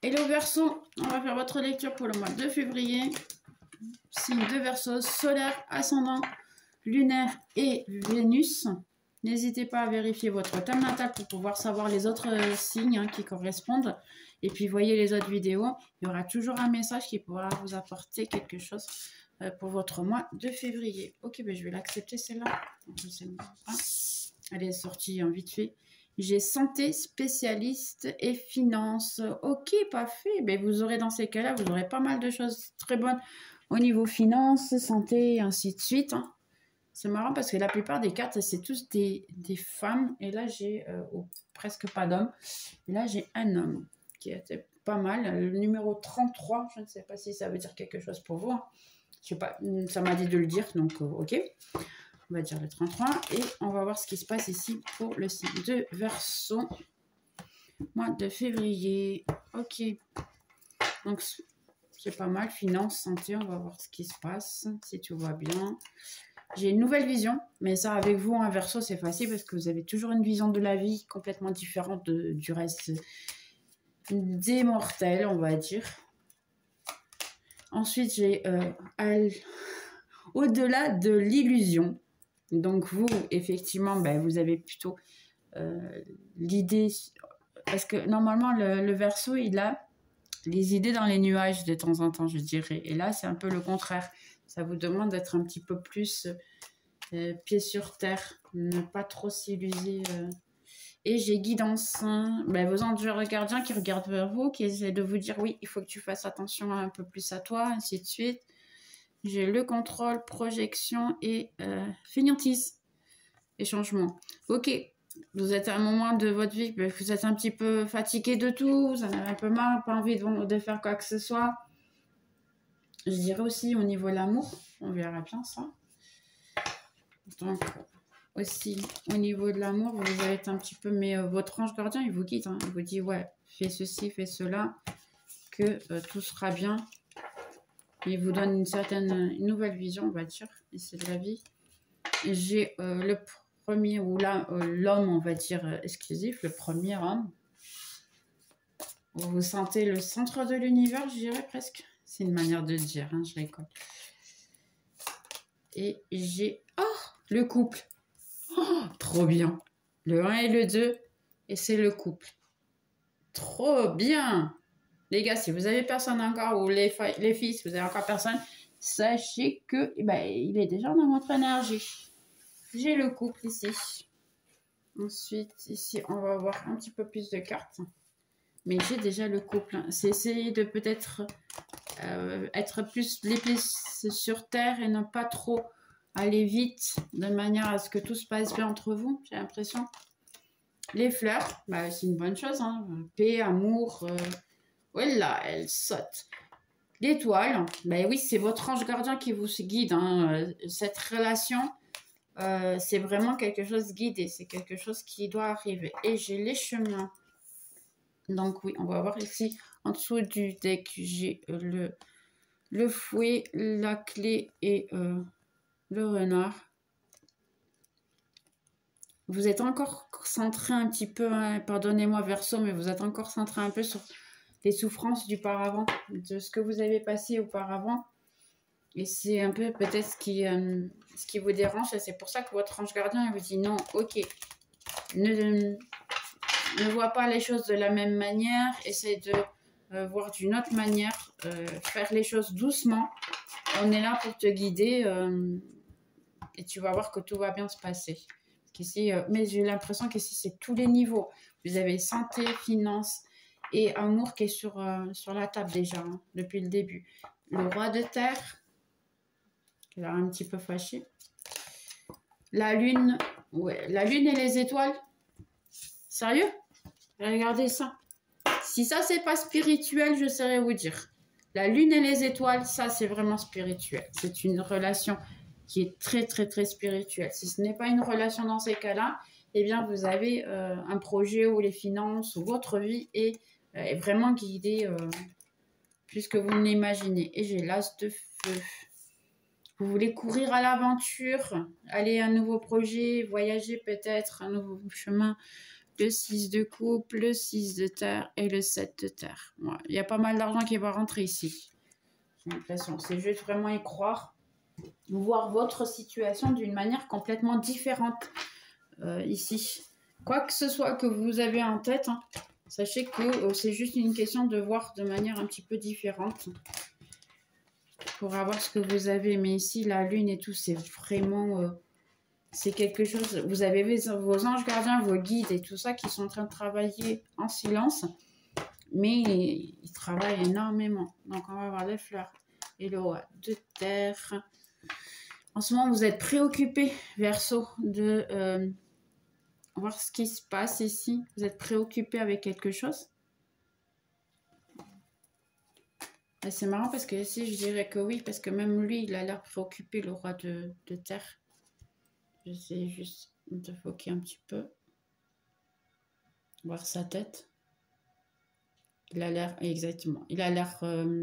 Hello Verseau, on va faire votre lecture pour le mois de février. Signe de Verseau, solaire, ascendant, lunaire et Vénus. N'hésitez pas à vérifier votre thème natal pour pouvoir savoir les autres signes qui correspondent. Et puis voyez les autres vidéos. Il y aura toujours un message qui pourra vous apporter quelque chose pour votre mois de février. Ok, ben je vais l'accepter celle-là. Elle est sortie en vite fait. J'ai santé, spécialiste et finance. Ok, parfait. Ben, vous aurez dans ces cas-là, vous aurez pas mal de choses très bonnes au niveau finance, santé et ainsi de suite. Hein. C'est marrant parce que la plupart des cartes, c'est tous des femmes. Et là, j'ai presque pas d'hommes. Et là, j'ai un homme qui était pas mal. Le numéro 33, je ne sais pas si ça veut dire quelque chose pour vous. Hein. Je sais pas, ça m'a dit de le dire, donc ok. On va dire le 33 et on va voir ce qui se passe ici pour le signe de Verseau. Mois de février. Ok. Donc, c'est pas mal. Finance, santé, on va voir ce qui se passe. Si tout va bien. J'ai une nouvelle vision. Mais ça, avec vous, en Verseau, c'est facile parce que vous avez toujours une vision de la vie complètement différente du reste des mortels, on va dire. Ensuite, j'ai au-delà de l'illusion. Donc vous, effectivement, ben, vous avez plutôt l'idée, parce que normalement le Verseau, il a les idées dans les nuages de temps en temps, je dirais. Et là, c'est un peu le contraire. Ça vous demande d'être un petit peu plus pied sur terre, ne pas trop s'illuser. Et j'ai guidance, ben, vos anges gardiens qui regardent vers vous, qui essaient de vous dire oui, il faut que tu fasses attention un peu plus à toi, ainsi de suite. J'ai le contrôle, projection et fainéantise et changement. Ok, vous êtes à un moment de votre vie, vous êtes un petit peu fatigué de tout, vous en avez un peu marre, pas envie de faire quoi que ce soit. Je dirais aussi au niveau de l'amour, on verra bien ça. Donc, aussi au niveau de l'amour, vous allez être un petit peu, mais votre ange gardien, il vous guide, hein, il vous dit, ouais, fais ceci, fais cela, que tout sera bien. Il vous donne une nouvelle vision, on va dire, ici de la vie. J'ai le premier, ou là, l'homme, on va dire, exclusif, le premier homme. Vous sentez le centre de l'univers, je dirais presque. C'est une manière de dire, hein, je rigole. Et j'ai, le couple. Oh, trop bien. Le 1 et le 2, et c'est le couple. Trop bien. Les gars, si vous avez personne encore, ou les filles, si vous avez encore personne, sachez que ben, il est déjà dans votre énergie. J'ai le couple ici. Ensuite, ici, on va avoir un petit peu plus de cartes. Mais j'ai déjà le couple. C'est essayer de peut-être être plus les pieds sur terre et ne pas trop aller vite, de manière à ce que tout se passe bien entre vous, j'ai l'impression. Les fleurs, bah, c'est une bonne chose. Hein. Paix, amour. Voilà, elle saute. L'étoile, ben oui, c'est votre ange gardien qui vous guide. Hein. Cette relation, c'est vraiment quelque chose de guidé. C'est quelque chose qui doit arriver. Et j'ai les chemins. Donc oui, on va voir ici, en dessous du deck, j'ai le fouet, la clé et le renard. Vous êtes encore centré un petit peu, hein, pardonnez-moi Verseau, mais vous êtes encore centré un peu sur les souffrances du paravent, de ce que vous avez passé auparavant. Et c'est un peu peut-être ce qui vous dérange. Et c'est pour ça que votre ange gardien il vous dit non, ok, ne vois pas les choses de la même manière, essaye de voir d'une autre manière, faire les choses doucement. On est là pour te guider et tu vas voir que tout va bien se passer. Ici, mais j'ai l'impression qu'ici, c'est tous les niveaux. Vous avez santé, finance et amour qui est sur la table déjà, hein, depuis le début. Le roi de terre, qui a l'air un petit peu fâché. La lune, ouais, la lune et les étoiles. Sérieux? Regardez ça. Si ça, c'est pas spirituel, je saurais vous dire. La lune et les étoiles, ça, c'est vraiment spirituel. C'est une relation qui est très, très, très spirituelle. Si ce n'est pas une relation dans ces cas-là, eh bien, vous avez un projet où les finances ou votre vie est vraiment guidée plus que vous ne l'imaginez. Et j'ai l'as de feu. Vous voulez courir à l'aventure, aller à un nouveau projet, voyager peut-être, un nouveau chemin. le 6 de coupe, le 6 de terre et le 7 de terre. Ouais, il y a pas mal d'argent qui va rentrer ici. J'ai l'impression. C'est juste vraiment y croire. Voir votre situation d'une manière complètement différente ici. Quoi que ce soit que vous avez en tête, hein, sachez que c'est juste une question de voir de manière un petit peu différente pour avoir ce que vous avez. Mais ici, la lune et tout, c'est vraiment... c'est quelque chose... Vous avez vos anges gardiens, vos guides et tout ça qui sont en train de travailler en silence. Mais ils travaillent énormément. Donc, on va voir les fleurs et le roi de terre. En ce moment, vous êtes préoccupé, Verseau, de voir ce qui se passe ici. Vous êtes préoccupé avec quelque chose. C'est marrant parce que ici, je dirais que oui, parce que même lui, il a l'air préoccupé, le roi de terre. J'essaie juste de foquer un petit peu. Voir sa tête. Il a l'air, exactement, il a l'air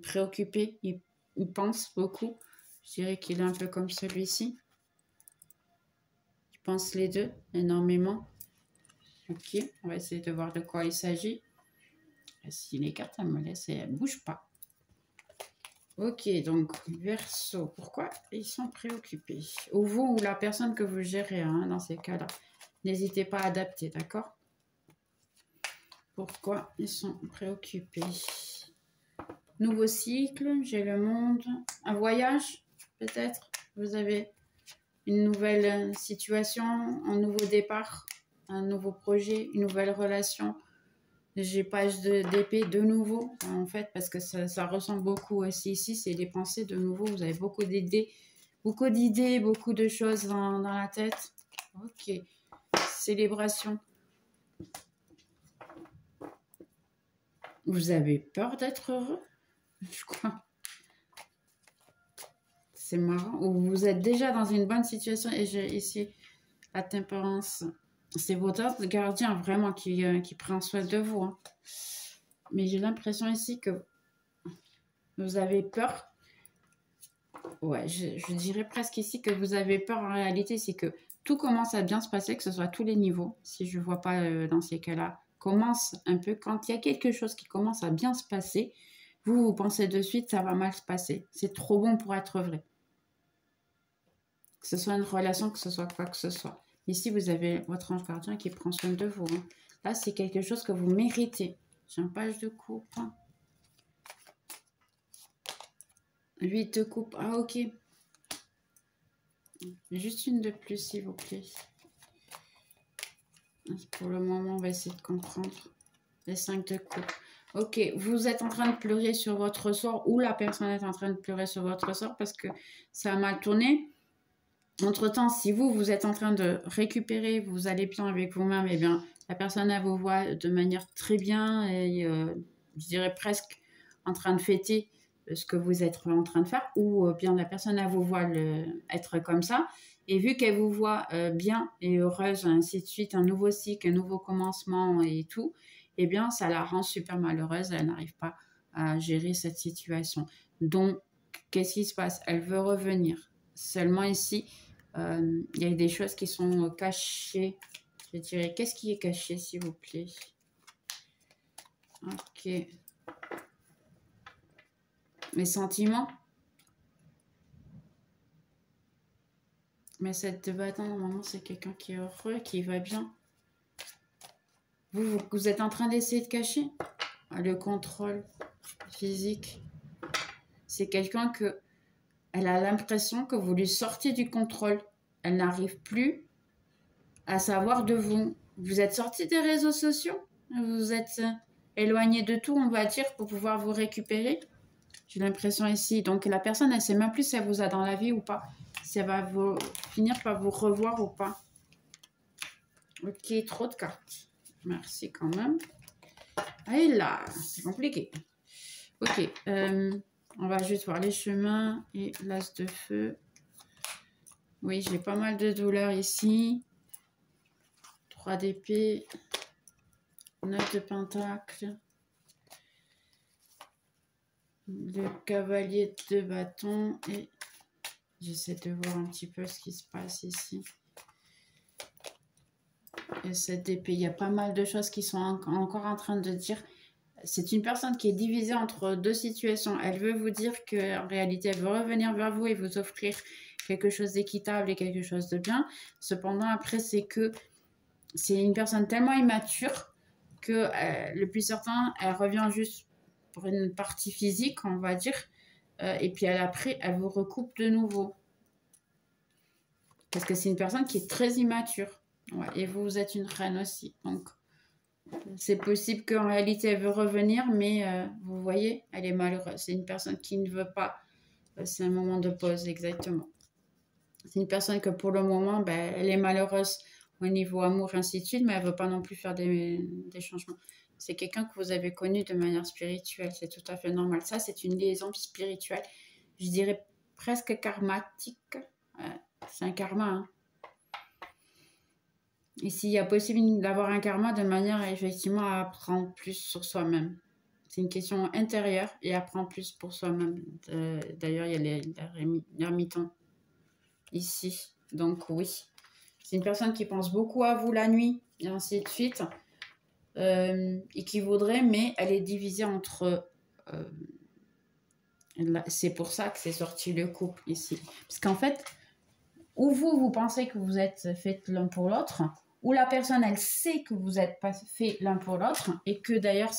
préoccupé. Il pense beaucoup. Je dirais qu'il est un peu comme celui-ci. Il pense les deux énormément. Ok, on va essayer de voir de quoi il s'agit. Si les cartes, elles me laissent et elles ne bougent pas. Ok, donc Verseau, pourquoi ils sont préoccupés? Ou vous ou la personne que vous gérez, hein, dans ces cas-là. N'hésitez pas à adapter, d'accord? Pourquoi ils sont préoccupés? Nouveau cycle, j'ai le monde. Un voyage, peut-être? Vous avez une nouvelle situation, un nouveau départ, un nouveau projet, une nouvelle relation. J'ai page d'épée de nouveau, en fait, parce que ça ressemble beaucoup aussi ici. C'est les pensées de nouveau. Vous avez beaucoup d'idées, beaucoup de choses dans la tête. Ok. Célébration. Vous avez peur d'être heureux? Je crois. C'est marrant. Ou vous êtes déjà dans une bonne situation. Et j'ai ici la tempérance. C'est votre gardien vraiment qui prend soin de vous. Hein. Mais j'ai l'impression ici que vous avez peur. Ouais, je dirais presque ici que vous avez peur. En réalité, c'est que tout commence à bien se passer, que ce soit à tous les niveaux. Si je ne vois pas dans ces cas-là, commence un peu. Quand il y a quelque chose qui commence à bien se passer, vous pensez de suite, ça va mal se passer. C'est trop bon pour être vrai. Que ce soit une relation, que ce soit quoi que ce soit. Ici, vous avez votre ange gardien qui prend soin de vous. Hein. Là, c'est quelque chose que vous méritez. J'ai un page de coupe. 8 de coupe. Ah, ok. Juste une de plus, s'il vous plaît. Pour le moment, on va essayer de comprendre. Les 5 de coupe. Ok, vous êtes en train de pleurer sur votre sort ou la personne est en train de pleurer sur votre sort parce que ça a mal tourné. Entre-temps, si vous êtes en train de récupérer, vous allez bien avec vous-même, eh bien, la personne, elle vous voit de manière très bien et je dirais presque en train de fêter ce que vous êtes en train de faire ou bien la personne, elle vous voit être comme ça. Et vu qu'elle vous voit bien et heureuse, ainsi de suite, un nouveau cycle, un nouveau commencement et tout, eh bien, ça la rend super malheureuse. Elle n'arrive pas à gérer cette situation. Donc, qu'est-ce qui se passe? Elle veut revenir. Seulement ici, il y a des choses qui sont cachées. Je dirais, qu'est-ce qui est caché, s'il vous plaît? Ok. Les sentiments. Mais cette bâton, normalement, c'est quelqu'un qui est heureux, qui va bien. Vous êtes en train d'essayer de cacher le contrôle physique. C'est quelqu'un que elle a l'impression que vous lui sortiez du contrôle. Elle n'arrive plus à savoir de vous. Vous êtes sorti des réseaux sociaux. Vous êtes éloigné de tout, on va dire, pour pouvoir vous récupérer. J'ai l'impression ici. Donc, la personne, elle ne sait même plus si elle vous a dans la vie ou pas. Si elle va finir par vous revoir ou pas. Ok, trop de cartes. Merci quand même. Et là, c'est compliqué. Ok, on va juste voir les chemins et l'as de feu. Oui, j'ai pas mal de douleurs ici. 3 d'épée. 9 de pentacle. Le cavalier de bâton. Et j'essaie de voir un petit peu ce qui se passe ici. Et cette épée, il y a pas mal de choses qui sont encore en train de dire. C'est une personne qui est divisée entre deux situations. Elle veut vous dire qu'en réalité, elle veut revenir vers vous et vous offrir quelque chose d'équitable et quelque chose de bien. Cependant, après, c'est que c'est une personne tellement immature que le plus certain, elle revient juste pour une partie physique, on va dire. Et puis après, elle vous recoupe de nouveau. Parce que c'est une personne qui est très immature. Ouais, et vous êtes une reine aussi. Donc, c'est possible qu'en réalité, elle veut revenir, mais vous voyez, elle est malheureuse. C'est une personne qui ne veut pas. C'est un moment de pause, exactement. C'est une personne que pour le moment, ben, elle est malheureuse au niveau amour, ainsi de suite, mais elle ne veut pas non plus faire des changements. C'est quelqu'un que vous avez connu de manière spirituelle. C'est tout à fait normal. Ça, c'est une liaison spirituelle. Je dirais presque karmatique. C'est un karma, hein. Ici, il y a possible d'avoir un karma de manière effectivement à apprendre plus sur soi-même. C'est une question intérieure et apprendre plus pour soi-même. D'ailleurs, il y a l'ermiton ici. Donc oui, c'est une personne qui pense beaucoup à vous la nuit et ainsi de suite. Et qui voudrait, mais elle est divisée entre... c'est pour ça que c'est sorti le couple ici. Parce qu'en fait, ou vous pensez que vous êtes faits l'un pour l'autre, ou la personne, elle sait que vous êtes pas fait l'un pour l'autre, et que d'ailleurs,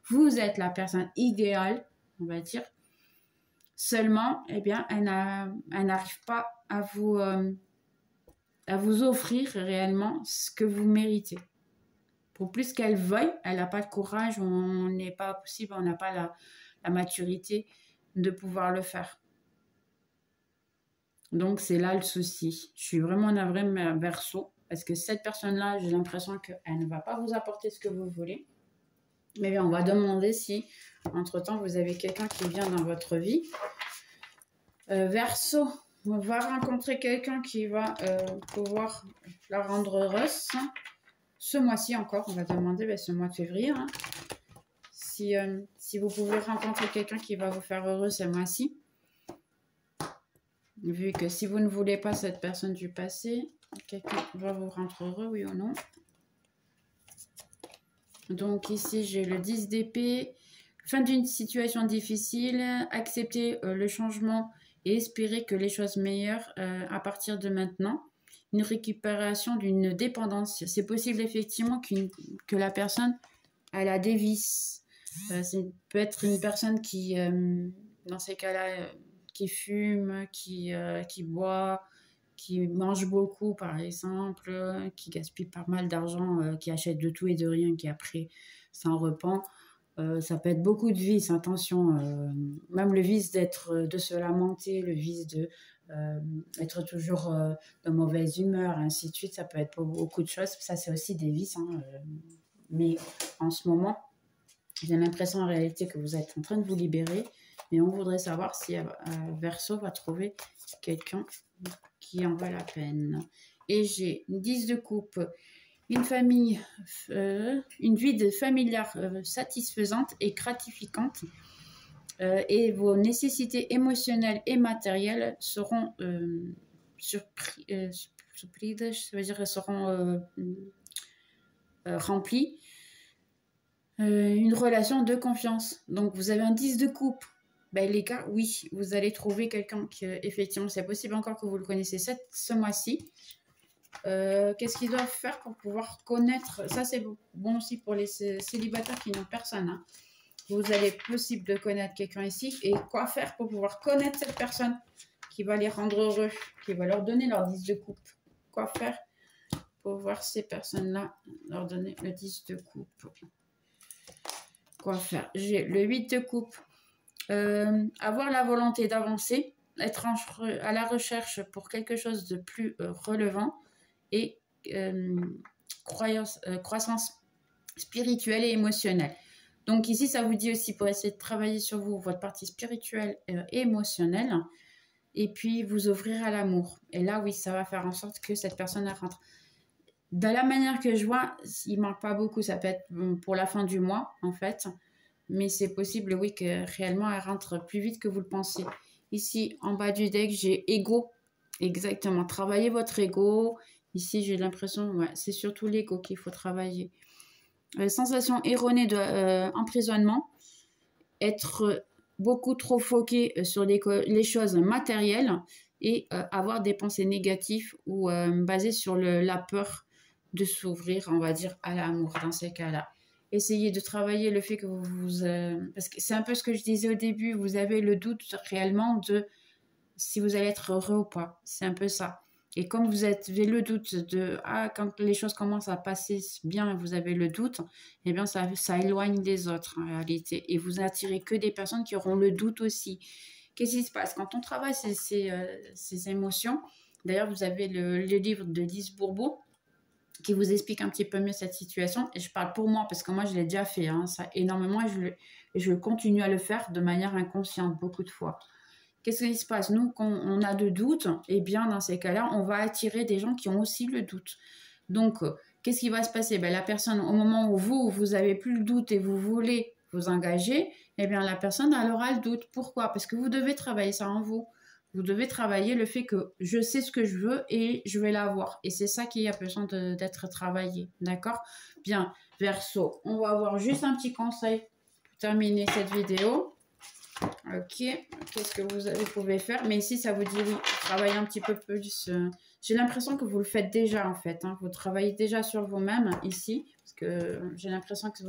vous êtes la personne idéale, on va dire. Seulement, eh bien, elle n'arrive pas à vous offrir réellement ce que vous méritez. Pour plus qu'elle veuille, elle n'a pas de courage, on n'est pas possible, on n'a pas la maturité de pouvoir le faire. Donc, c'est là le souci. Je suis vraiment navrée, Verseau, parce que cette personne-là, j'ai l'impression qu'elle ne va pas vous apporter ce que vous voulez. Mais bien, on va demander si, entre-temps, vous avez quelqu'un qui vient dans votre vie. Verseau, on va rencontrer quelqu'un qui va pouvoir la rendre heureuse. Ce mois-ci encore, on va demander ce mois de février. Hein, si vous pouvez rencontrer quelqu'un qui va vous faire heureux ce mois-ci. Vu que si vous ne voulez pas cette personne du passé, quelqu'un va vous rendre heureux, oui ou non. Donc ici, j'ai le 10 d'épée. Fin d'une situation difficile, accepter le changement et espérer que les choses meilleures à partir de maintenant. Une récupération d'une dépendance. C'est possible effectivement que la personne, elle a des vices. Peut être une personne qui, dans ces cas-là, qui fume, qui boit, qui mange beaucoup par exemple, qui gaspille pas mal d'argent, qui achète de tout et de rien, qui après s'en repent. Ça peut être beaucoup de vices, attention, même le vice de se lamenter, le vice d'être toujours de mauvaise humeur, ainsi de suite, ça peut être beaucoup de choses, ça c'est aussi des vices, hein, mais en ce moment, j'ai l'impression en réalité que vous êtes en train de vous libérer, mais on voudrait savoir si Verseau va trouver quelqu'un qui en vaut la peine. Et j'ai une 10 de coupe, une famille, une vie familière satisfaisante et gratifiante. Et vos nécessités émotionnelles et matérielles seront surprises, ça veut dire seront remplies. Une relation de confiance. Donc, vous avez un 10 de coupe. Ben, les gars, oui, vous allez trouver quelqu'un qui, effectivement, c'est possible encore que vous le connaissez ce mois-ci. Qu'est-ce qu'ils doivent faire pour pouvoir connaître? Ça, c'est bon aussi pour les célibataires qui n'ont personne. Hein. Vous allez possible de connaître quelqu'un ici. Et quoi faire pour pouvoir connaître cette personne qui va les rendre heureux, qui va leur donner leur 10 de coupe? Quoi faire pour voir ces personnes-là leur donner le 10 de coupe? Quoi faire? J'ai le 8 de coupe. Avoir la volonté d'avancer, être à la recherche pour quelque chose de plus relevant et croissance spirituelle et émotionnelle. Donc ici, ça vous dit aussi pour essayer de travailler sur vous, votre partie spirituelle et émotionnelle, et puis vous ouvrir à l'amour. Et là, oui, ça va faire en sorte que cette personne rentre. De la manière que je vois, il ne manque pas beaucoup, ça peut être pour la fin du mois, en fait. Mais c'est possible, oui, que réellement, elle rentre plus vite que vous le pensiez. Ici, en bas du deck, j'ai ego. Exactement. Travaillez votre ego. Ici, j'ai l'impression, ouais, c'est surtout l'ego qu'il faut travailler. Sensation erronée d'emprisonnement. Être beaucoup trop foqué sur les choses matérielles et avoir des pensées négatives ou basées sur la peur de s'ouvrir, on va dire, à l'amour dans ces cas-là. Essayez de travailler le fait que parce que c'est un peu ce que je disais au début, vous avez le doute réellement de si vous allez être heureux ou pas. C'est un peu ça. Et comme vous avez le doute de quand les choses commencent à passer bien, vous avez le doute, eh bien ça éloigne des autres en réalité. Et vous n'attirez que des personnes qui auront le doute aussi. Qu'est-ce qui se passe quand on travaille ces émotions? D'ailleurs, vous avez le livre de Lise Bourbeau qui vous explique un petit peu mieux cette situation. Et je parle pour moi parce que moi, je l'ai déjà fait ça énormément et je continue à le faire de manière inconsciente beaucoup de fois. Qu'est-ce qui se passe? Nous, quand on a de doutes, eh bien, dans ces cas-là, on va attirer des gens qui ont aussi le doute. Donc, qu'est-ce qui va se passer? La personne, au moment où vous avez plus le doute et vous voulez vous engager, eh bien, la personne, elle aura le doute. Pourquoi? Parce que vous devez travailler ça en vous. Vous devez travailler le fait que je sais ce que je veux et je vais l'avoir. Et c'est ça qui a besoin d'être travaillé. D'accord? Bien, Verseau, on va avoir juste un petit conseil pour terminer cette vidéo. Ok, qu'est-ce que vous pouvez faire? Mais ici, ça vous dit oui, travailler un petit peu plus. J'ai l'impression que vous le faites déjà en fait. Vous travaillez déjà sur vous-même ici. Parce que j'ai l'impression que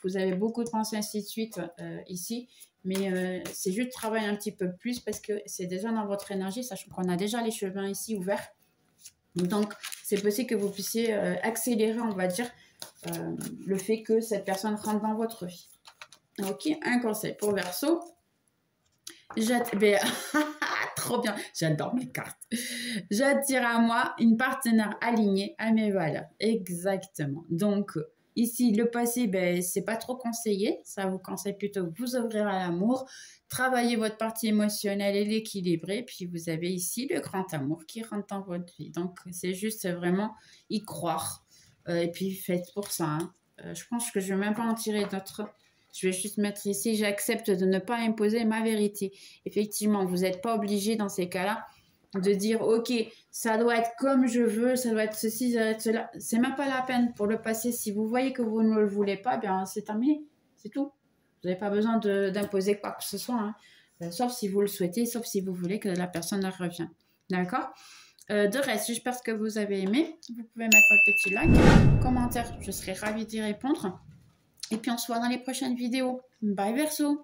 vous avez beaucoup de pensées ainsi de suite ici. Mais c'est juste travailler un petit peu plus parce que c'est déjà dans votre énergie, sachant qu'on a déjà les chemins ici ouverts. Donc, c'est possible que vous puissiez accélérer, on va dire, le fait que cette personne rentre dans votre vie. Ok, un conseil pour Verseau. Trop bien, j'adore mes cartes. J'attire à moi une partenaire alignée à mes valeurs. Exactement. Donc, ici, le passé, c'est pas trop conseillé. Ça vous conseille plutôt de vous ouvrir à l'amour, travailler votre partie émotionnelle et l'équilibrer. Puis, vous avez ici le grand amour qui rentre dans votre vie. Donc, c'est juste vraiment y croire. Et puis, faites pour ça. Je pense que je ne vais même pas en tirer d'autres. Je vais juste mettre ici, j'accepte de ne pas imposer ma vérité. Effectivement, vous n'êtes pas obligé dans ces cas-là de dire, ok, ça doit être comme je veux, ça doit être ceci, ça doit être cela. C'est même pas la peine pour le passé. Si vous voyez que vous ne le voulez pas, bien c'est terminé, c'est tout. Vous n'avez pas besoin d'imposer quoi que ce soit. Sauf si vous le souhaitez, sauf si vous voulez que la personne revienne. D'accord? De reste, j'espère que vous avez aimé. Vous pouvez mettre un petit like, commentaire, je serai ravie d'y répondre. Et puis on se voit dans les prochaines vidéos. Bye Verseau!